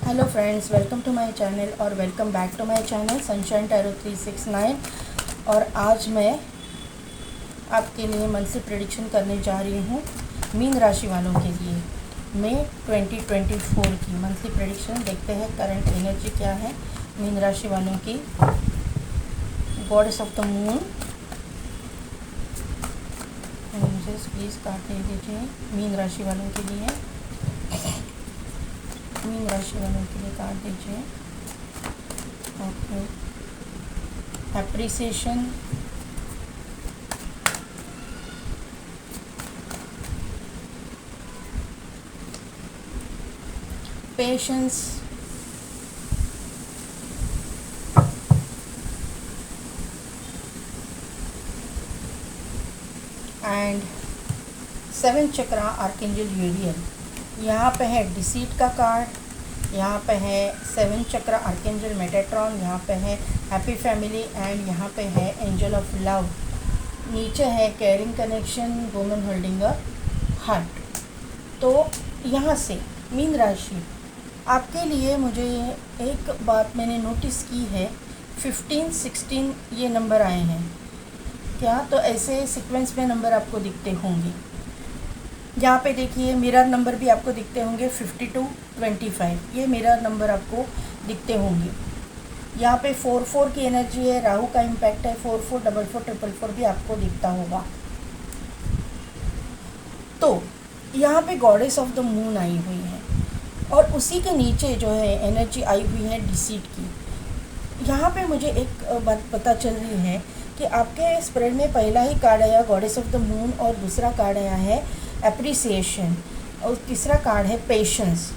Hello friends, welcome to my channel और welcome back to my channel sunshine tarot 369। और आज मैं आपके लिए मंथली प्रेडिक्शन करने जा रही हूँ मीन राशि वालों के लिए मई 2024 की मंथली प्रेडिक्शन। देखते हैं करंट एनर्जी क्या है मीन राशि वालों की। Goddess of the moon please काट दे दीजिए मीन राशि वालों के लिए। मीन राशि वालों के लिए काट दीजिए। Okay, appreciation, patience, and 7 chakra archangel Uriel. यहाँ पे है डिसीट का कार्ड, यहाँ पे है 7 चक्रा आर्कएंजल मेटाट्रॉन, यहाँ पे है हैप्पी फैमिली एंड यहाँ पे है एंजल ऑफ लव। नीचे है caring connection, woman holding a heart. तो यहाँ से मीन राशि आपके लिए मुझे एक बात मैंने नोटिस की है, 15, 16 ये नंबर आए हैं क्या? तो ऐसे सीक्वेंस में नंबर आपको दिखते होंगे। यहाँ पे देखिए मिरर नंबर भी आपको दिखते होंगे 52, 25, ये मिरर नंबर आपको दिखते होंगे। यहाँ पे 4 की एनर्जी है, राहु का इम्पैक्ट है, 4 4 4 4 4 4 भी आपको दिखता होगा। तो यहाँ पे goddess of the moon I हुई है और उसी के नीचे जो है एनर्जी आई हुई है डिसीट की। यहाँ पे मुझे एक बात पता चल रही है कि आपके स्प्रेड में पहला ही कार्ड आया गॉडेस ऑफ द मून और दूसरा कार्ड आया है एप्रिसिएशन और तीसरा कार्ड है पेशेंस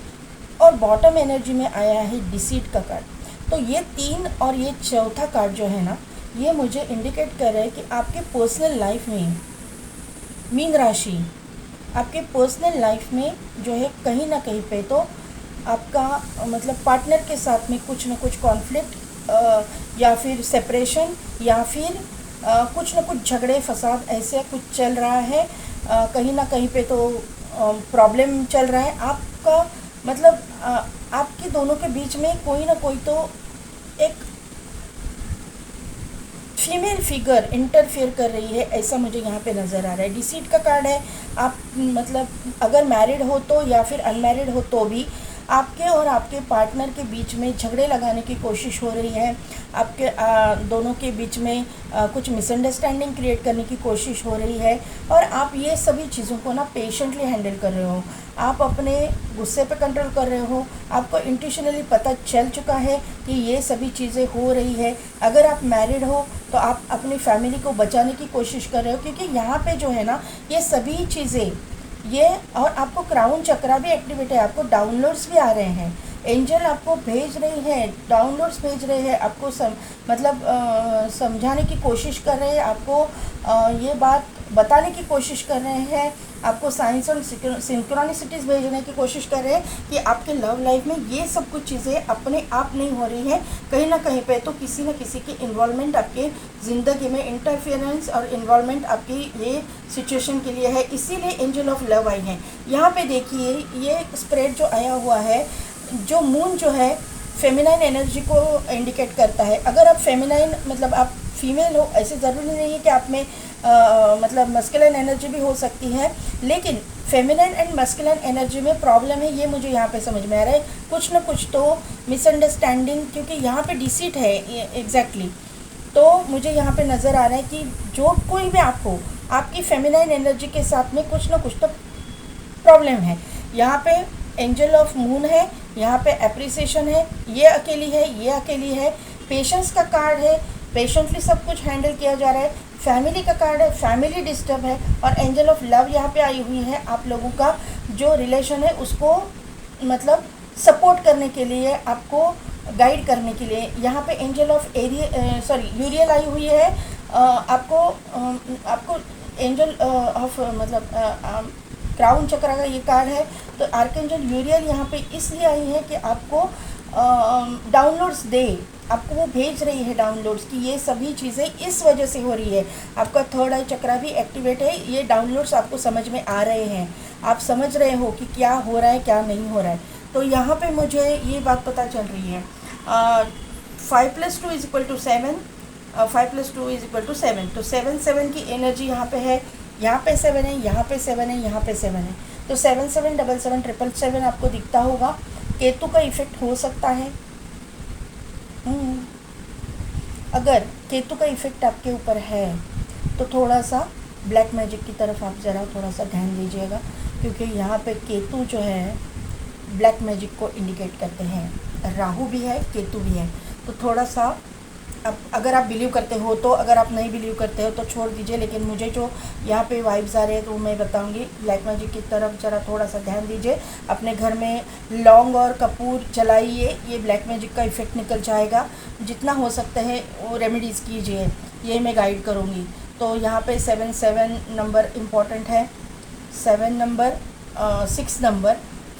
और बॉटम एनर्जी में आया है डिसीट का कार्ड। तो ये 3 और ये चौथा कार्ड जो है ना, ये मुझे इंडिकेट कर रहा है कि आपके पर्सनल लाइफ में मीन राशि आपके पर्सनल लाइफ में जो है कहीं ना कहीं पे तो आपका मतलब पार्टनर के साथ में कुछ ना कुछ कॉन्फ्लिक्ट या फिर सेपरेशन या फिर कुछ ना कुछ झगड़े फसाद ऐसे कुछ चल रहा है। कहीं ना कहीं पे तो प्रॉब्लम चल रहा है आपका, मतलब आपके दोनों के बीच में कोई ना कोई तो एक फीमेल फिगर इंटरफेयर कर रही है, ऐसा मुझे यहाँ पे नज़र आ रहा है। डिसीट का कार्ड है, आप मतलब अगर मैरिड हो तो या फिर अनमैरिड हो तो भी आपके और आपके पार्टनर के बीच में झगड़े लगाने की कोशिश हो रही है। आपके दोनों के बीच में कुछ मिसअंडरस्टैंडिंग क्रिएट करने की कोशिश हो रही है और आप ये सभी चीज़ों को ना पेशेंटली हैंडल कर रहे हो। आप अपने गुस्से पे कंट्रोल कर रहे हो, आपको इंट्यूशनली पता चल चुका है कि ये सभी चीज़ें हो रही है। अगर आप मैरिड हो तो आप अपनी फैमिली को बचाने की कोशिश कर रहे हो, क्योंकि यहाँ पे जो है ना ये सभी चीज़ें ये और आपको क्राउन चक्रा भी एक्टिवेट है, आपको डाउनलोड्स भी आ रहे हैं, एंजल आपको भेज रही है, डाउनलोड्स भेज रहे हैं, आपको समझाने की कोशिश कर रहे हैं, आपको ये बात बताने की कोशिश कर रहे हैं, आपको साइंस और सिंक्रोनिसिटीज़ भेजने की कोशिश कर रहे हैं कि आपके लव लाइफ में ये सब कुछ चीज़ें अपने आप नहीं हो रही हैं, कहीं ना कहीं पे तो किसी न किसी की इन्वॉल्वमेंट आपके ज़िंदगी में इंटरफेरेंस और इन्वॉल्वमेंट आपकी ये सिचुएशन के लिए है। इसीलिए एंजल ऑफ लव आई है। यहाँ पे देखिए ये स्प्रेड जो आया हुआ है, जो मून जो है फेमिनाइन एनर्जी को इंडिकेट करता है। अगर आप फेमिनाइन मतलब आप फीमेल हो, ऐसे ज़रूरी नहीं है कि आप में मतलब मस्कुलिन एनर्जी भी हो सकती है, लेकिन फेमिनाइन एंड मस्कुलिन एनर्जी में प्रॉब्लम है, ये मुझे यहाँ पे समझ में आ रहा है। कुछ ना कुछ तो मिसअंडरस्टैंडिंग, क्योंकि यहाँ पे डिसीट है एग्जैक्टली। तो मुझे यहाँ पे नज़र आ रहा है कि जो कोई भी आप हो, आपकी फेमिनाइन एनर्जी के साथ में कुछ ना कुछ तो प्रॉब्लम है। यहाँ पे एंजल ऑफ मून है, यहाँ पे एप्रिसिएशन है, ये अकेली है, ये अकेली है, पेशेंस का कार्ड है, पेशेंटली सब कुछ हैंडल किया जा रहा है, फैमिली का कार्ड है, फैमिली डिस्टर्ब है और एंजल ऑफ लव यहाँ पे आई हुई है। आप लोगों का जो रिलेशन है उसको मतलब सपोर्ट करने के लिए, आपको गाइड करने के लिए। यहाँ पे एंजल ऑफ यूरियल आई हुई है। आपको एंजल ऑफ मतलब क्राउन चक्र का ये कार्ड है। तो आर्कएंजल यूरियल यहाँ पे इसलिए आई है कि आपको डाउनलोड्स दे, आपको वो भेज रही है डाउनलोड्स की ये सभी चीज़ें इस वजह से हो रही है। आपका थर्ड आई चक्रा भी एक्टिवेट है, ये डाउनलोड्स आपको समझ में आ रहे हैं, आप समझ रहे हो कि क्या हो रहा है क्या नहीं हो रहा है। तो यहाँ पे मुझे ये बात पता चल रही है 5+2 is equal to 7, 5+2 is equal to 7, तो 7 की एनर्जी यहाँ पे है, यहाँ पे 7 है, यहाँ पे 7 है, यहाँ पे 7 है, तो 7 7 7 7 7 आपको दिखता होगा। केतु का इफेक्ट हो सकता है। अगर केतु का इफेक्ट आपके ऊपर है तो थोड़ा सा ब्लैक मैजिक की तरफ आप ज़रा थोड़ा सा ध्यान दीजिएगा, क्योंकि यहाँ पे केतु जो है ब्लैक मैजिक को इंडिकेट करते हैं। राहु भी है, केतु भी है, तो थोड़ा सा अब अगर आप बिलीव करते हो तो, अगर आप नहीं बिलीव करते हो तो छोड़ दीजिए, लेकिन मुझे जो यहाँ पे वाइब्स आ रहे हैं तो मैं बताऊंगी। ब्लैक मैजिक की तरफ ज़रा थोड़ा सा ध्यान दीजिए। अपने घर में लौंग और कपूर जलाइए, ये ब्लैक मैजिक का इफ़ेक्ट निकल जाएगा। जितना हो सकता है वो रेमेडीज़ कीजिए, ये मैं गाइड करूँगी। तो यहाँ पे 7 नंबर इम्पॉर्टेंट है, 7 नंबर, 6 नंबर,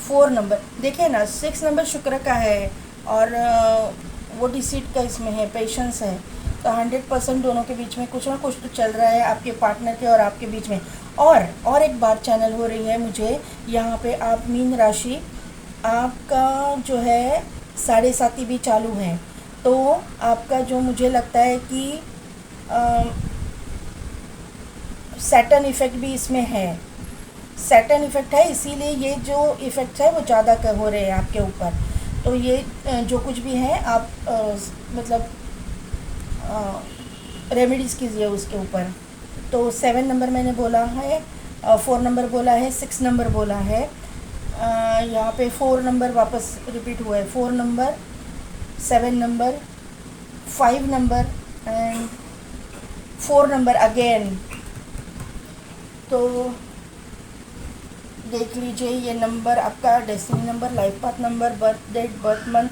4 नंबर। देखिए ना, 6 नंबर शुक्र का है और वो डिसीट का इसमें है, पेशेंस है। तो 100% दोनों के बीच में कुछ ना कुछ तो चल रहा है, आपके पार्टनर के और आपके बीच में। और एक बात चैनल हो रही है मुझे यहाँ पे, आप मीन राशि, आपका जो है 7.5 भी चालू है, तो आपका जो मुझे लगता है कि सैटर्न इफ़ेक्ट भी इसमें है। सैटर्न इफ़ेक्ट है, इसीलिए ये जो इफ़ेक्ट्स है वो ज़्यादा हो रहे हैं आपके ऊपर। तो ये जो कुछ भी है आप मतलब रेमेडीज़ कीजिए उसके ऊपर। तो 7 नंबर मैंने बोला है, 4 नंबर बोला है, 6 नंबर बोला है, यहाँ पे 4 नंबर वापस रिपीट हुआ है, 4 number, 7 number, 5 number and 4 number again. तो देख लीजिए, ये नंबर आपका destiny number, life path number, birth date, birth month,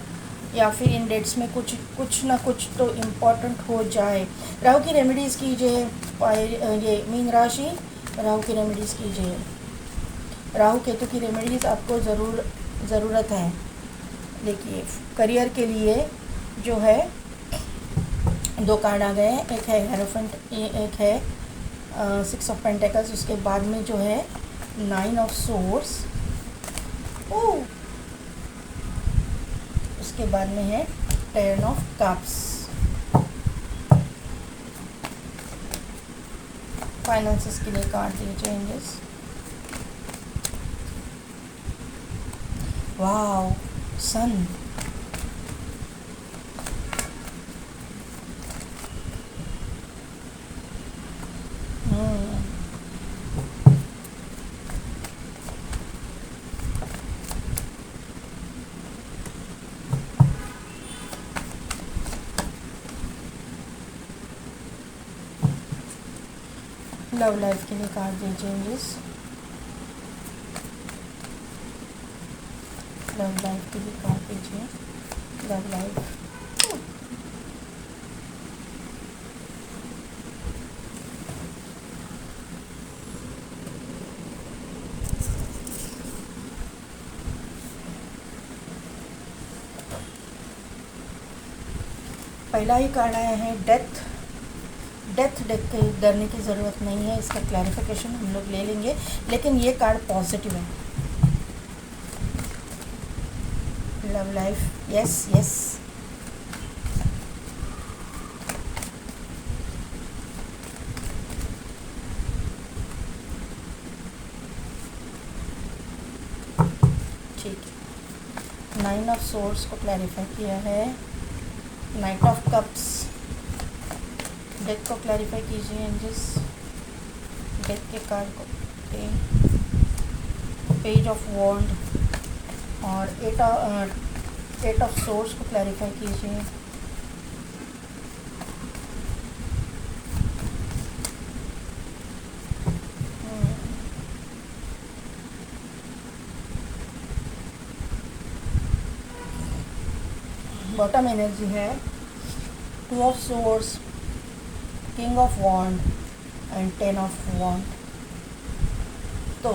या फिर इन डेट्स में कुछ ना कुछ तो इम्पोर्टेंट हो जाए। राहु की रेमेडीज़ कीजिए, ये मीन राशि, राहु की रेमेडीज़ कीजिए। राहु केतु की रेमेडीज़ आपको ज़रूरत है। देखिए, करियर के लिए जो है 2 कार्ड आ गए हैं, एक है हेरोफेंट, एक है 6 ऑफ पेंटिकल्स, उसके बाद में जो है 9 ऑफ सोर्स, उसके बाद में है 10 ऑफ कप्स। फाइनेंसेस के लिए कार्ड दिए चेंजेस। वाओ, सन, लव लाइफ के लिए कार्ड दिए चेंजेस। लव लाइफ के लिए कार्ड दीजिए। लव लाइफ, पहला ही कार्ड आया है डेथ। डेथ के डरने की ज़रूरत नहीं है, इसका क्लैरिफिकेशन हम लोग ले लेंगे, लेकिन ये कार्ड पॉजिटिव है। लव लाइफ, यस यस, ठीक है। 9 ऑफ सोर्स को क्लैरिफाई किया है। नाइट ऑफ कप्स, डेथ को क्लैरिफाई कीजिए एंजल्स। डेथ के कार्ड को, पेज ऑफ वॉन्ड और 8 ऑफ सोर्स को क्लैरिफाई कीजिए। बॉटम एनर्जी है 2 of swords, king of wand and 10 of wand. तो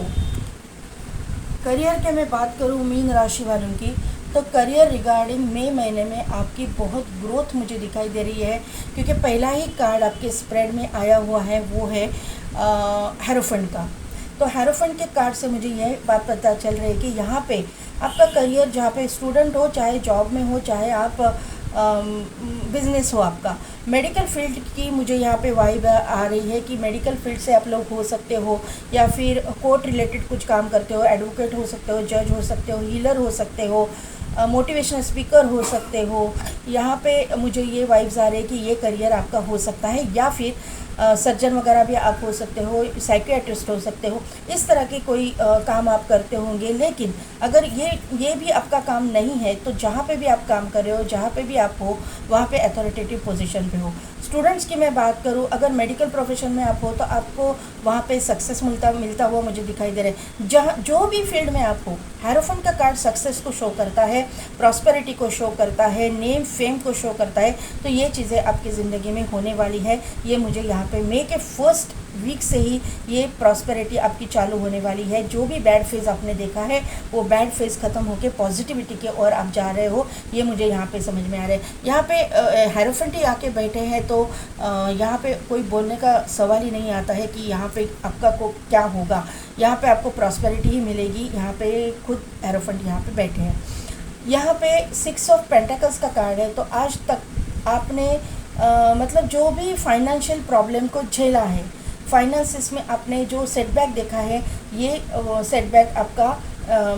करियर के मैं बात करूँ मीन राशि वालों की, तो करियर रिगार्डिंग मई महीने में आपकी बहुत ग्रोथ मुझे दिखाई दे रही है, क्योंकि पहला ही कार्ड आपके स्प्रेड में आया हुआ है वो है हेरोफेंट का। तो हेरोफेंट के कार्ड से मुझे यह बात पता चल रही है कि यहाँ पे आपका करियर, जहाँ पे स्टूडेंट हो, चाहे जॉब में हो, चाहे आप बिजनेस हो आपका, मेडिकल फील्ड की मुझे यहाँ पे वाइब आ रही है कि मेडिकल फील्ड से आप लोग हो सकते हो, या फिर कोर्ट रिलेटेड कुछ काम करते हो, एडवोकेट हो सकते हो, जज हो सकते हो, हीलर हो सकते हो, मोटिवेशनल स्पीकर हो सकते हो। यहाँ पे मुझे ये वाइब्स आ रही है कि ये करियर आपका हो सकता है, या फिर सर्जन वगैरह भी आप हो सकते हो, साइकियाट्रिस्ट हो सकते हो, इस तरह के कोई काम आप करते होंगे। लेकिन अगर ये भी आपका काम नहीं है, तो जहाँ पे भी आप काम कर रहे हो, जहाँ पे भी आप हो, वहाँ पे अथॉरिटेटिव पोजीशन पे हो। स्टूडेंट्स की मैं बात करूँ, अगर मेडिकल प्रोफेशन में आप हो तो आपको वहाँ पे सक्सेस मिलता हुआ मुझे दिखाई दे रहा है। जहाँ जो भी फील्ड में आप हो, हेरोफेंट का कार्ड सक्सेस को शो करता है, प्रॉस्पेरिटी को शो करता है, नेम फेम को शो करता है। तो ये चीज़ें आपकी ज़िंदगी में होने वाली है। ये मुझे यहाँ पे मई के फर्स्ट वीक से ही ये प्रॉस्पेरिटी आपकी चालू होने वाली है। जो भी बैड फेज़ आपने देखा है, वो बैड फेज़ ख़त्म होकर पॉजिटिविटी के ओर आप जा रहे हो, ये मुझे यहाँ पे समझ में आ रहा है। यहाँ पे हेरोफेंट ही आके बैठे हैं, तो यहाँ पे कोई बोलने का सवाल ही नहीं आता है कि यहाँ पे आपका को क्या होगा। यहाँ पे आपको प्रॉस्पेरिटी ही मिलेगी। यहाँ पे खुद हेरोफेंट यहाँ पे बैठे हैं। यहाँ पे 6 ऑफ पेंटिकल्स का कार्ड है। तो आज तक आपने मतलब जो भी फाइनेंशियल प्रॉब्लम को झेला है, फाइनेंसिस में आपने जो सेटबैक देखा है, ये सेटबैक आपका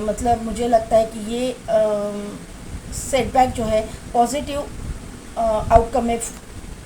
मतलब मुझे लगता है कि ये सेटबैक जो है पॉजिटिव आउटकम में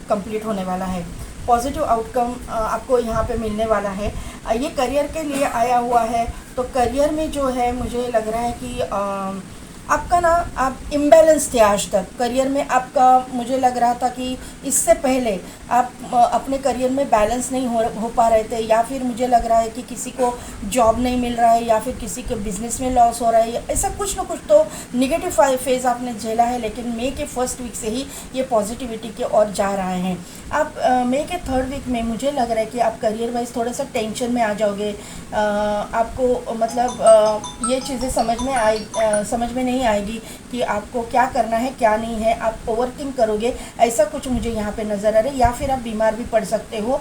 कंप्लीट होने वाला है। पॉजिटिव आउटकम आपको यहाँ पे मिलने वाला है। ये करियर के लिए आया हुआ है। तो करियर में जो है मुझे लग रहा है कि आपका ना, आप इम्बैलेंस थे आज तक करियर में। आपका मुझे लग रहा था कि इससे पहले आप अपने करियर में बैलेंस नहीं हो पा रहे थे, या फिर मुझे लग रहा है कि किसी को जॉब नहीं मिल रहा है, या फिर किसी के बिजनेस में लॉस हो रहा है, ऐसा कुछ ना कुछ तो निगेटिव फेज़ आपने झेला है। लेकिन मई के फर्स्ट वीक से ही ये पॉजिटिविटी की ओर जा रहे हैं। आप मई के थर्ड वीक में मुझे लग रहा है कि आप करियर वाइज थोड़ा सा टेंशन में आ जाओगे। आपको मतलब ये चीज़ें समझ में नहीं आएगी कि आपको क्या करना है क्या नहीं है। आप ओवरथिंक करोगे, ऐसा कुछ मुझे यहाँ पे नज़र आ रहा है। या फिर आप बीमार भी पड़ सकते हो।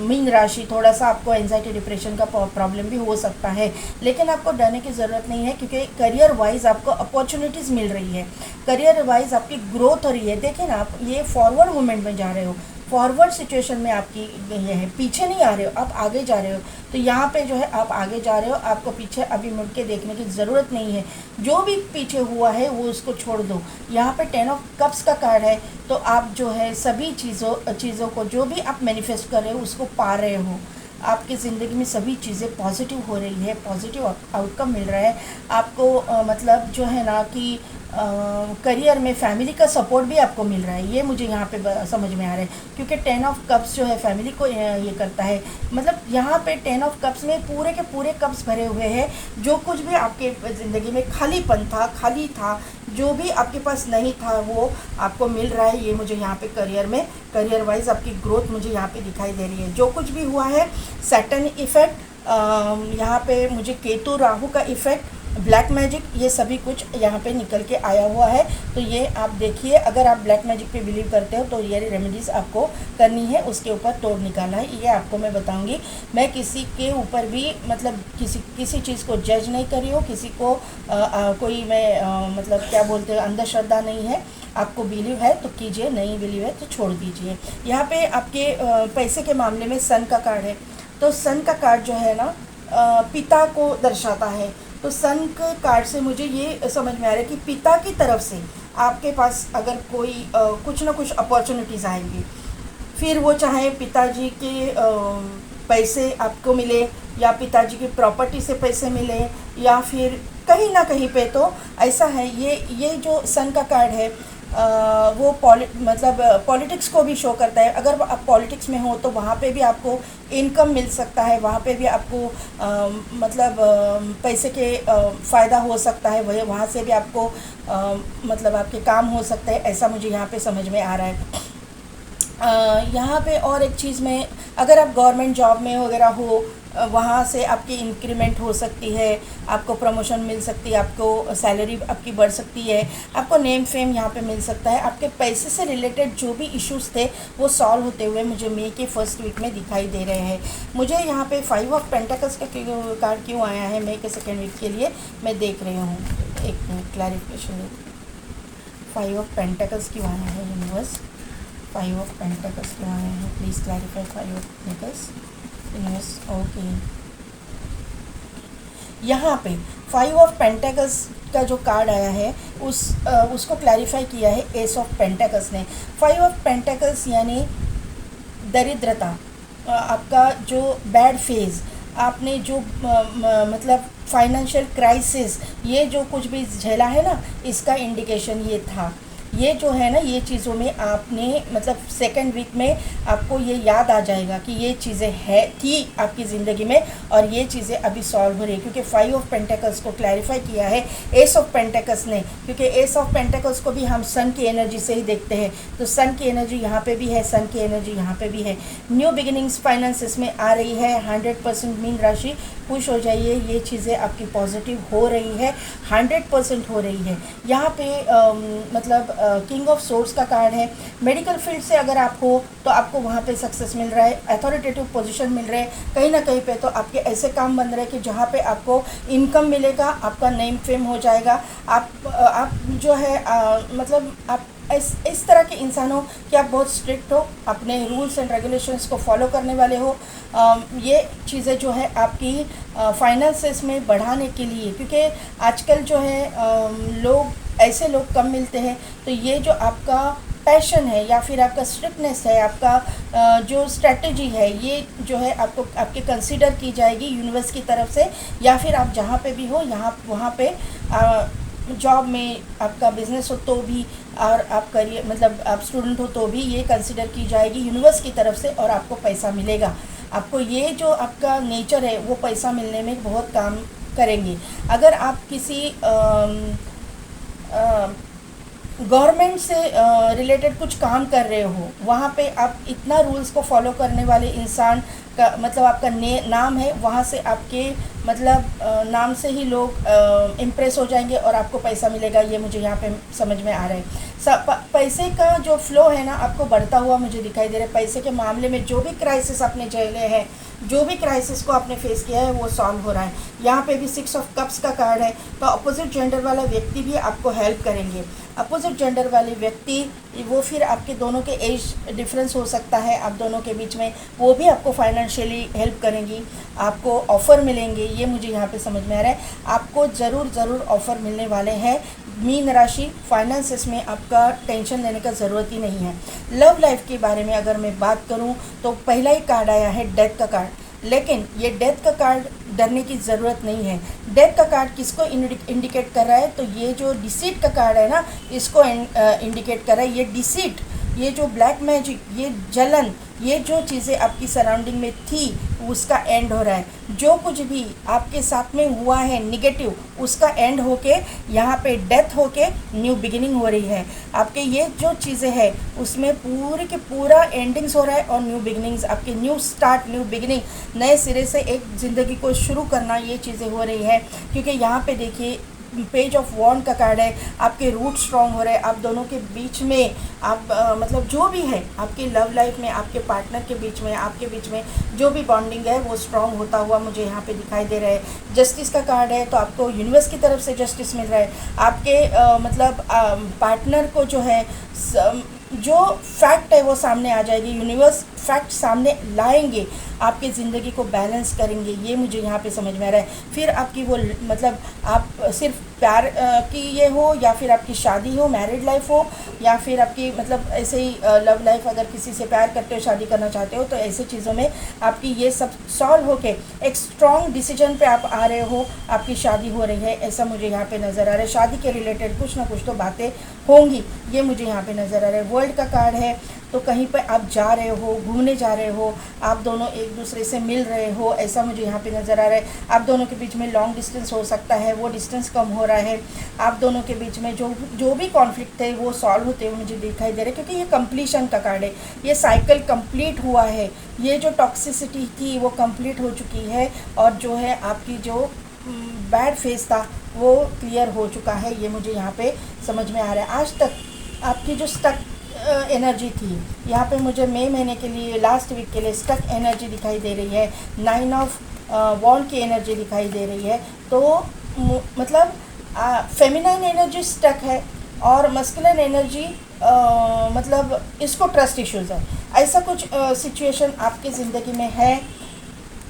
मीन राशि, थोड़ा सा आपको एंजाइटी डिप्रेशन का प्रॉब्लम भी हो सकता है। लेकिन आपको डरने की ज़रूरत नहीं है, क्योंकि करियर वाइज आपको अपॉर्चुनिटीज़ मिल रही है, करियर वाइज आपकी ग्रोथ हो रही है। देखिए ना, आप ये फॉरवर्ड मूवमेंट में जा रहे हो, फॉरवर्ड सिचुएशन में आपकी ये है, पीछे नहीं आ रहे हो, आप आगे जा रहे हो। तो यहाँ पे जो है आप आगे जा रहे हो, आपको पीछे अभी मुड़ के देखने की ज़रूरत नहीं है। जो भी पीछे हुआ है वो उसको छोड़ दो। यहाँ पे 10 ऑफ कप्स का कार्ड है। तो आप जो है सभी चीज़ों को, जो भी आप मैनिफेस्ट कर रहे हो, उसको पा रहे हो। आपकी ज़िंदगी में सभी चीज़ें पॉजिटिव हो रही है, पॉजिटिव आउटकम मिल रहा है आपको। मतलब जो है ना कि करियर में फैमिली का सपोर्ट भी आपको मिल रहा है, ये मुझे यहाँ पे समझ में आ रहा है। क्योंकि 10 ऑफ कप्स जो है फैमिली को ये करता है। मतलब यहाँ पे 10 ऑफ कप्स में पूरे के पूरे कप्स भरे हुए हैं। जो कुछ भी आपके ज़िंदगी में खालीपन था, खाली था, जो भी आपके पास नहीं था, वो आपको मिल रहा है। ये मुझे यहाँ पे करियर वाइज आपकी ग्रोथ मुझे यहाँ पे दिखाई दे रही है। जो कुछ भी हुआ है, सैटर्न इफेक्ट, यहाँ पे मुझे केतु राहु का इफेक्ट, ब्लैक मैजिक, ये सभी कुछ यहाँ पे निकल के आया हुआ है। तो ये आप देखिए, अगर आप ब्लैक मैजिक पे बिलीव करते हो तो ये रेमेडीज़ आपको करनी है, उसके ऊपर तोड़ निकालना है, ये आपको मैं बताऊंगी। मैं किसी के ऊपर भी मतलब किसी चीज़ को जज नहीं कर रही हूँ, किसी को कोई मैं मतलब क्या बोलते हैं, अंधश्रद्धा नहीं है। आपको बिलीव है तो कीजिए, नहीं बिलीव है तो छोड़ दीजिए। यहाँ पे आपके पैसे के मामले में सन का कार्ड है। तो सन का कार्ड जो है ना पिता को दर्शाता है। तो सन के कार्ड से मुझे ये समझ में आ रहा है कि पिता की तरफ से आपके पास अगर कोई कुछ ना कुछ अपॉर्चुनिटीज़ आएंगी, फिर वो चाहे पिताजी के पैसे आपको मिले, या पिताजी की प्रॉपर्टी से पैसे मिले, या फिर कहीं ना कहीं पे तो ऐसा है। ये जो सन का कार्ड है वो मतलब पॉलिटिक्स को भी शो करता है। अगर आप पॉलिटिक्स में हो तो वहाँ पे भी आपको इनकम मिल सकता है, वहाँ पे भी आपको मतलब पैसे के फ़ायदा हो सकता है, वहाँ से भी आपको मतलब आपके काम हो सकते हैं, ऐसा मुझे यहाँ पे समझ में आ रहा है। यहाँ पे और एक चीज़ में, अगर आप गवर्नमेंट जॉब में वगैरह हो, वहाँ से आपकी इंक्रीमेंट हो सकती है, आपको प्रमोशन मिल सकती है, आपको सैलरी आपकी बढ़ सकती है, आपको नेम फेम यहाँ पे मिल सकता है। आपके पैसे से रिलेटेड जो भी इश्यूज़ थे वो सॉल्व होते हुए मुझे मई के फर्स्ट वीक में दिखाई दे रहे हैं। मुझे यहाँ पे 5 ऑफ पेंटिकल्स का कार्ड क्यों आया है मई के सेकेंड वीक के लिए, मैं देख रही हूँ। एक मिनट क्लैरिफिकेशन। 5 ऑफ पेंटिकल्स क्यों आया है यूनिवर्स? 5 ऑफ पेंटिकल्स क्यों आया है? Please clarify 5 of pentacles universe. Okay, यहाँ पे 5 ऑफ पेंटिकल्स का जो कार्ड आया है उसको क्लैरिफाई किया है एस ऑफ पेंटिकल्स ने। 5 ऑफ पेंटिकल्स यानी दरिद्रता, आपका जो बैड फेज़, आपने जो मतलब फाइनेंशियल क्राइसिस, ये जो कुछ भी झेला है ना, इसका इंडिकेशन ये था। ये जो है ना, ये चीज़ों में आपने मतलब सेकेंड वीक में आपको ये याद आ जाएगा कि ये चीज़ें है थी आपकी ज़िंदगी में और ये चीज़ें अभी सॉल्व हो रही है, क्योंकि 5 ऑफ पेंटिकल्स को क्लैरिफाई किया है एस ऑफ पेंटिकल्स ने। क्योंकि एस ऑफ पेंटिकल्स को भी हम सन की एनर्जी से ही देखते हैं, तो सन की एनर्जी यहाँ पे भी है, सन की एनर्जी यहाँ पे भी है। न्यू बिगिनिंग्स फाइनेंसिस में आ रही है। 100% मीन राशि खुश हो जाइए, ये चीज़ें आपकी पॉजिटिव हो रही है, 100% हो रही है। यहाँ पे मतलब किंग ऑफ सोर्स का कार्ड है। मेडिकल फील्ड से अगर आप हो तो आपको वहाँ पे सक्सेस मिल रहा है, अथॉरिटेटिव पोजीशन मिल रहे हैं, कहीं ना कहीं पे तो आपके ऐसे काम बन रहे हैं कि जहाँ पे आपको इनकम मिलेगा, आपका नेम फेम हो जाएगा। आप जो है मतलब आप इस तरह के इंसान हो कि आप बहुत स्ट्रिक्ट हो, अपने रूल्स एंड रेगुलेशंस को फॉलो करने वाले हो। ये चीज़ें जो है आपकी फाइनेंसेस में बढ़ाने के लिए, क्योंकि आजकल जो है ऐसे लोग कम मिलते हैं, तो ये जो आपका पैशन है या फिर आपका स्ट्रिक्टनेस है, आपका जो स्ट्रेटजी है, ये जो है आपको आपके कंसीडर की जाएगी यूनिवर्स की तरफ से। या फिर आप जहाँ पे भी हो, यहाँ वहाँ पे जॉब में, आपका बिजनेस हो तो भी, और आप करियर मतलब आप स्टूडेंट हो तो भी ये कंसिडर की जाएगी यूनिवर्स की तरफ से और आपको पैसा मिलेगा। आपको ये जो आपका नेचर है वो पैसा मिलने में बहुत काम करेंगे। अगर आप किसी गवर्नमेंट से रिलेटेड कुछ काम कर रहे हो, वहाँ पे आप इतना रूल्स को फॉलो करने वाले इंसान का मतलब आपका नाम है, वहाँ से आपके मतलब नाम से ही लोग इम्प्रेस हो जाएंगे और आपको पैसा मिलेगा। ये मुझे यहाँ पे समझ में आ रहा है। पैसे का जो फ्लो है ना, आपको बढ़ता हुआ मुझे दिखाई दे रहा है। पैसे के मामले में जो भी क्राइसिस आपने झेले हैं, जो भी क्राइसिस को आपने फेस किया है, वो सॉल्व हो रहा है। यहाँ पे भी 6 ऑफ कप्स का कार्ड है, तो अपोजिट जेंडर वाला व्यक्ति भी आपको हेल्प करेंगे। अपोजिट जेंडर वाले व्यक्ति, वो फिर आपके दोनों के एज डिफरेंस हो सकता है आप दोनों के बीच में, वो भी आपको फाइनेंशियली हेल्प करेंगी, आपको ऑफ़र मिलेंगे। ये मुझे यहाँ पे समझ में आ रहा है, आपको ज़रूर ऑफ़र मिलने वाले हैं। मीन राशि, फाइनेंसेस में आपका टेंशन लेने का ज़रूरत ही नहीं है। लव लाइफ के बारे में अगर मैं बात करूं तो पहला ही कार्ड आया है डेथ का कार्ड, लेकिन ये डेथ का कार्ड डरने की ज़रूरत नहीं है। डेथ का कार्ड किसको इंडिकेट कर रहा है? तो ये जो डिसीट का कार्ड है ना, इसको इंडिकेट कर रहा है। ये डिसीट, ये जो ब्लैक मैजिक, ये जलन, ये जो चीज़ें आपकी सराउंडिंग में थी, उसका एंड हो रहा है। जो कुछ भी आपके साथ में हुआ है निगेटिव, उसका एंड होके यहाँ पे डेथ होके न्यू बिगिनिंग हो रही है। आपके ये जो चीज़ें हैं उसमें पूरी के पूरा एंडिंग्स हो रहा है और न्यू बिगिनिंग्स, आपके न्यू स्टार्ट, न्यू बिगिनिंग, नए सिरे से एक ज़िंदगी को शुरू करना, ये चीज़ें हो रही है। क्योंकि यहाँ पे देखिए पेज ऑफ वॉन्ड का कार्ड है। आपके रूट स्ट्रॉन्ग हो रहे हैं, आप दोनों के बीच में आप मतलब जो भी है आपके लव लाइफ में, आपके पार्टनर के बीच में, आपके बीच में जो भी बॉन्डिंग है वो स्ट्रॉन्ग होता हुआ मुझे यहाँ पे दिखाई दे रहा है। जस्टिस का कार्ड है, तो आपको यूनिवर्स की तरफ से जस्टिस मिल रहा है। आपके मतलब पार्टनर को जो है जो फैक्ट है वो सामने आ जाएगी, यूनिवर्स फैक्ट सामने लाएंगे, आपकी ज़िंदगी को बैलेंस करेंगे। ये मुझे यहाँ पे समझ में आ रहा है। फिर आपकी वो मतलब आप सिर्फ प्यार की ये हो, या फिर आपकी शादी हो, मैरिड लाइफ हो, या फिर आपकी मतलब ऐसे ही लव लाइफ, अगर किसी से प्यार करते हो, शादी करना चाहते हो, तो ऐसे चीज़ों में आपकी ये सब सॉल्व होके एक स्ट्रॉन्ग डिसीजन पे आप आ रहे हो, आपकी शादी हो रही है, ऐसा मुझे यहाँ पे नज़र आ रहा है। शादी के रिलेटेड कुछ ना कुछ तो बातें होंगी, ये मुझे यहाँ पे नज़र आ रहा है। वर्ल्ड का कार्ड है, तो कहीं पर आप जा रहे हो, घूमने जा रहे हो, आप दोनों एक दूसरे से मिल रहे हो, ऐसा मुझे यहाँ पे नज़र आ रहा है। आप दोनों के बीच में लॉन्ग डिस्टेंस हो सकता है, वो डिस्टेंस कम हो रहा है। आप दोनों के बीच में जो भी कॉन्फ्लिक्ट थे वो सॉल्व होते हुए मुझे दिखाई दे रहे हैं, क्योंकि ये कंप्लीशन का कार्ड है, ये साइकिल कंप्लीट हुआ है, ये जो टॉक्सिसिटी थी वो कंप्लीट हो चुकी है, और जो है आपकी जो बैड फेस था वो क्लियर हो चुका है, ये मुझे यहाँ पे समझ में आ रहा है। आज तक आपकी जो स्टक एनर्जी थी, यहाँ पे मुझे मई महीने के लिए, लास्ट वीक के लिए स्टक एनर्जी दिखाई दे रही है, 9 ऑफ वॉन्ड की एनर्जी दिखाई दे रही है। तो मतलब फेमिनाइन एनर्जी स्टक है और मस्कुलिन एनर्जी मतलब इसको ट्रस्ट इश्यूज़ है, ऐसा कुछ सिचुएशन आपकी ज़िंदगी में है।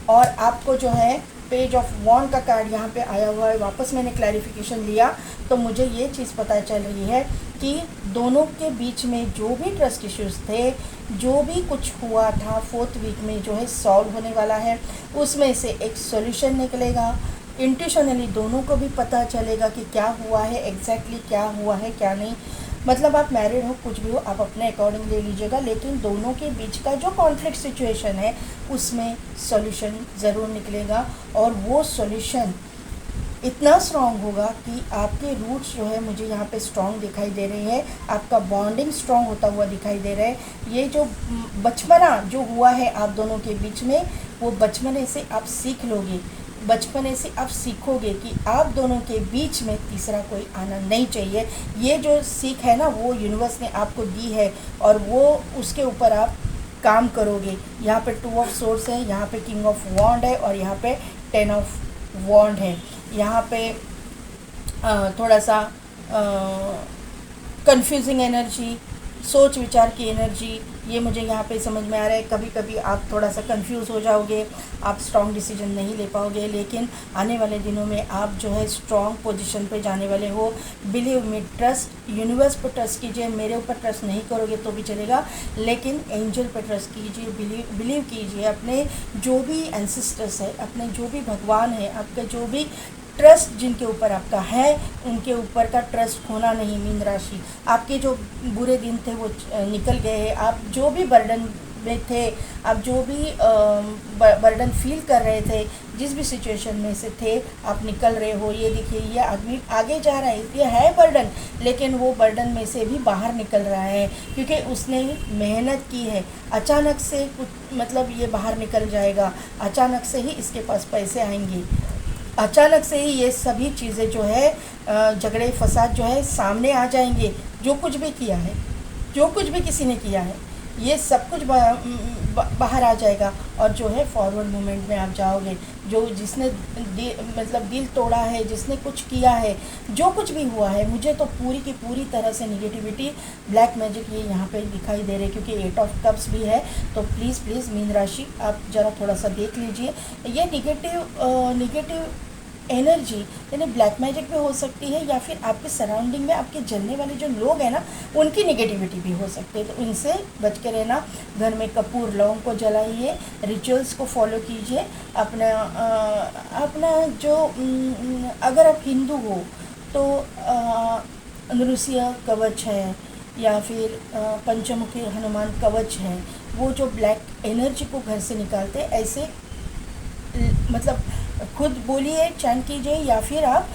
और आपको जो है पेज ऑफ वॉन्ड का कार्ड यहाँ पे आया हुआ है, वापस मैंने क्लैरिफिकेशन लिया तो मुझे ये चीज़ पता चल रही है कि दोनों के बीच में जो भी ट्रस्ट इश्यूज़ थे, जो भी कुछ हुआ था, 4th वीक में जो है सॉल्व होने वाला है, उसमें से एक सॉल्यूशन निकलेगा। इंट्यूशनली दोनों को भी पता चलेगा कि क्या हुआ है, एग्जैक्टली क्या हुआ है क्या नहीं। मतलब आप मैरिड हो, कुछ भी हो, आप अपने अकॉर्डिंग ले लीजिएगा, लेकिन दोनों के बीच का जो कॉन्फ्लिक्ट सिचुएशन है उसमें सॉल्यूशन ज़रूर निकलेगा। और वो सॉल्यूशन इतना स्ट्रॉन्ग होगा कि आपके रूट्स जो है मुझे यहाँ पे स्ट्रॉन्ग दिखाई दे रही है, आपका बॉन्डिंग स्ट्रॉन्ग होता हुआ दिखाई दे रहा है। ये जो बचपना जो हुआ है आप दोनों के बीच में, वो बचपने से आप सीख लोगे, बचपने से आप सीखोगे कि आप दोनों के बीच में तीसरा कोई आना नहीं चाहिए। ये जो सीख है ना, वो यूनिवर्स ने आपको दी है और वो उसके ऊपर आप काम करोगे। यहाँ पे 2 ऑफ सोर्स है, यहाँ पे किंग ऑफ वॉन्ड है और यहाँ पे 10 ऑफ वॉन्ड है। यहाँ पे थोड़ा सा कंफ्यूजिंग एनर्जी, सोच विचार की एनर्जी, ये मुझे यहाँ पे समझ में आ रहा है। कभी कभी आप थोड़ा सा कंफ्यूज हो जाओगे, आप स्ट्रॉन्ग डिसीजन नहीं ले पाओगे, लेकिन आने वाले दिनों में आप जो है स्ट्रॉन्ग पोजीशन पे जाने वाले हो। बिलीव मी, ट्रस्ट यूनिवर्स पर ट्रस्ट कीजिए, मेरे ऊपर ट्रस्ट नहीं करोगे तो भी चलेगा, लेकिन एंजल पर ट्रस्ट कीजिए, बिलीव कीजिए। अपने जो भी एंसेस्टर्स है, अपने जो भी भगवान है, आपका जो भी ट्रस्ट जिनके ऊपर आपका है, उनके ऊपर का ट्रस्ट खोना नहीं। मीन राशि, आपके जो बुरे दिन थे वो निकल गए हैं, आप जो भी बर्डन में थे, आप जो भी बर्डन फील कर रहे थे, जिस भी सिचुएशन में से थे, आप निकल रहे हो। ये देखिए, ये आदमी आगे जा रहा है, ये है बर्डन, लेकिन वो बर्डन में से भी बाहर निकल रहा है क्योंकि उसने मेहनत की है। अचानक से कुछ मतलब ये बाहर निकल जाएगा, अचानक से ही इसके पास पैसे आएंगे, अचानक से ही ये सभी चीज़ें जो है झगड़े फसाद जो है सामने आ जाएंगे। जो कुछ भी किया है, जो कुछ भी किसी ने किया है, ये सब कुछ बाहर आ जाएगा और जो है फॉरवर्ड मूवमेंट में आप जाओगे। जो जिसने मतलब दिल तोड़ा है, जिसने कुछ किया है, जो कुछ भी हुआ है, मुझे तो पूरी की पूरी तरह से निगेटिविटी, ब्लैक मैजिक ये यहाँ पे दिखाई दे रहे, क्योंकि 8 ऑफ कप्स भी है। तो प्लीज़ मीन राशि आप ज़रा थोड़ा सा देख लीजिए। ये निगेटिव एनर्जी यानी ब्लैक मैजिक भी हो सकती है, या फिर आपके सराउंडिंग में आपके जलने वाले जो लोग हैं ना, उनकी निगेटिविटी भी हो सकती है। तो इनसे बच के रहना। घर में कपूर लौंग को जलाइए, रिचुअल्स को फॉलो कीजिए। अपना जो अगर आप हिंदू हो तो नृसिंह कवच है या फिर पंचमुखी हनुमान कवच है, वो जो ब्लैक एनर्जी को घर से निकालते हैं, ऐसे मतलब खुद बोलिए, चैंट कीजिए, या फिर आप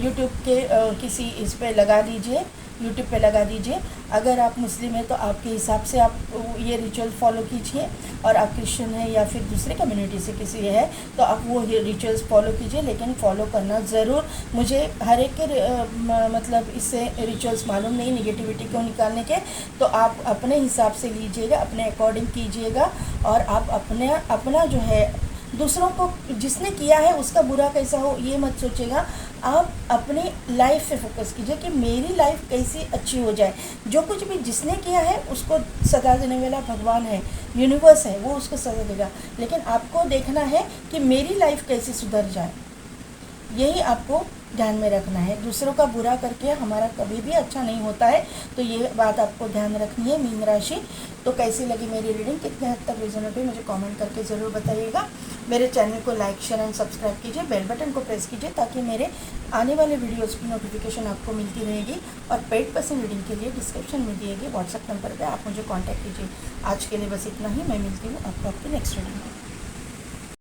यूट्यूब के किसी इस पे लगा दीजिए, यूट्यूब पे लगा दीजिए। अगर आप मुस्लिम हैं तो आपके हिसाब से आप ये रिचुअल फॉलो कीजिए, और आप क्रिश्चियन हैं या फिर दूसरे कम्युनिटी से किसी है तो आप वो रिचुअल्स फॉलो कीजिए, लेकिन फॉलो करना ज़रूर। मुझे हर एक के मतलब इससे रिचुअल्स मालूम नहीं निगेटिविटी को निकालने के, तो आप अपने हिसाब से लीजिएगा, अपने अकॉर्डिंग कीजिएगा। और आप अपना जो है दूसरों को जिसने किया है उसका बुरा कैसा हो ये मत सोचिएगा, आप अपनी लाइफ पे फोकस कीजिए कि मेरी लाइफ कैसी अच्छी हो जाए। जो कुछ भी जिसने किया है उसको सजा देने वाला भगवान है, यूनिवर्स है, वो उसको सजा देगा, लेकिन आपको देखना है कि मेरी लाइफ कैसे सुधर जाए। यही आपको ध्यान में रखना है। दूसरों का बुरा करके हमारा कभी भी अच्छा नहीं होता है, तो ये बात आपको ध्यान रखनी है मीन राशि। तो कैसी लगी मेरी रीडिंग, कितने हद तक रिजनेबल हुई, मुझे कमेंट करके ज़रूर बताइएगा। मेरे चैनल को लाइक शेयर एंड सब्सक्राइब कीजिए, बेल बटन को प्रेस कीजिए ताकि मेरे आने वाले वीडियोज़ की नोटिफिकेशन आपको मिलती रहेगी। और पेड पर्सन रीडिंग के लिए डिस्क्रिप्शन में दिए गए व्हाट्सएप नंबर पर आप मुझे कॉन्टैक्ट कीजिए। आज के लिए बस इतना ही, मैं मिलती हूँ आपको आपकी नेक्स्ट रीडिंग में।